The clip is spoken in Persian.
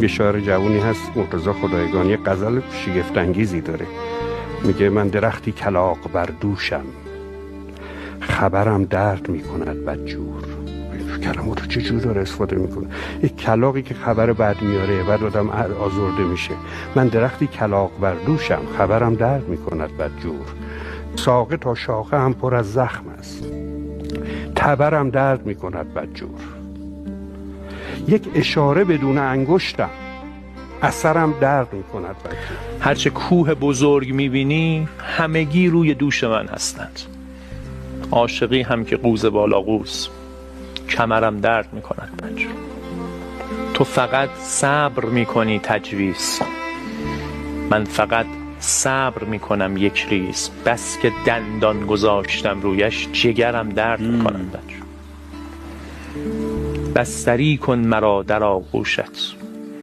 یه شاعر جوونی هست مرتضی خدایگان، یه غزل شگفت انگیزی داره، میگه من درختی کلاغ بر دوشم، خبرم درد میکند بدجور. کلمات رو چجور داره استفاده میکنه؟ یک کلاغی که خبر بد میاره بعد آدم آزرده میشه. من درختی کلاغ بر دوشم، خبرم درد میکند بدجور. ساقه تا شاخه هم پر از زخم است، تبرم درد میکند بدجور. یک اشاره بدون انگشتم، اثرم درد میکند بدجور. هرچه کوه بزرگ میبینی همگی روی دوش من هستند. عاشقی هم که قوز بالا قوز، کمرم درد میکند بدجور. تو فقط صبر میکنی تجویز، من فقط صبر میکنم یک ریز. بس که دندان گذاشتم رویش، جگرم درد میکند بدجور. بستری کن مرا در آغوشت،